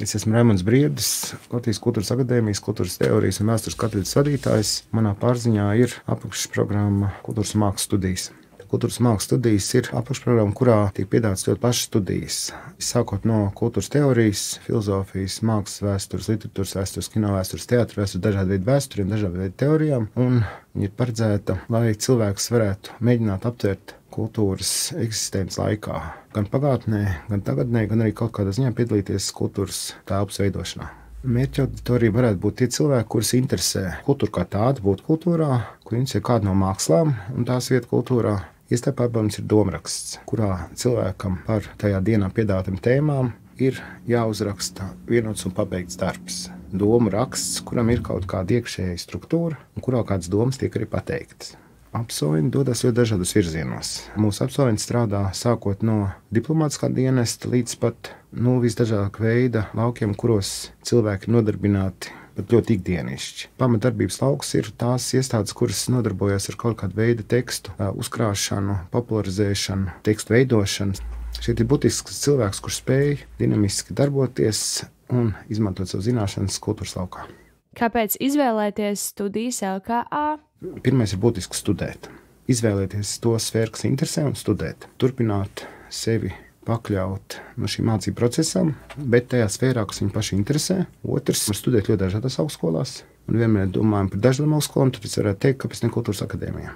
Es esmu Raimonds Briedis, Latvijas Kultūras akadēmijas kultūras teorijas un vēstures katedras vadītājs. Manā pārziņā ir apakšprogramma Kultūras un mākslas studijas. Kultūras un mākslas studijas ir apakšprogramma, kurā tiek piedāvātas ļoti plašas studijas. Sākot no kultūras teorijas, filozofijas, mākslas vēstures, literatūras vēstures, kino vēstures, teātra vēstures, dažādu veidu vēsturiem, dažādu veidu teorijām. Un viņa ir paredzēta, lai cilvēks varētu mēģināt aptvert kultūras eksistences laikā. Gan pagātnē, gan tagadnē, gan arī kaut kādā ziņā piedalīties kultūras telpas veidošanā. Mērķa auditorija varētu būt tie cilvēki, kurus interesē kultūra kā tāda, būt kultūrā, kur interesē kāda no mākslām un tās vieta kultūrā. Iestāpārbams ir domraksts, kurā cilvēkam par tajā dienā piedāvātām tēmām ir jāuzraksta vienots un pabeigts darbs. Domu raksts, kuram ir kaut kāda iekšēja struktūra un kurā kādas domas tiek arī pateiktas. Absolventi dodas ļoti dažādos virzienos. Mūsu absolventi strādā sākot no diplomātiskā dienesta līdz pat visdažādākā veida laukiem, kuros cilvēki ir nodarbināti pat ļoti ikdienišķi. Pamatdarbības lauks ir tās iestādes, kuras nodarbojas ar kaut kādu veidu tekstu uzkrāšanu, popularizēšanu, tekstu veidošanu. Šeit ir būtisks cilvēks, kurš spēj dinamiski darboties un izmantot savu zināšanas kultūras laukā. Kāpēc izvēlēties studijas LKA? Pirmais ir būtiski studēt. Izvēlēties to sfēru, kas interesē, un studēt. Turpināt sevi pakļaut šīm mācību procesam, bet tajā sfērā, kas viņu paši interesē. Otrs ir studēt ļoti dažādās augstskolās. Un vienmēr domājam par dažādām augstskolām, tad es varētu teikt, kāpēc ne kultūras akadēmijā.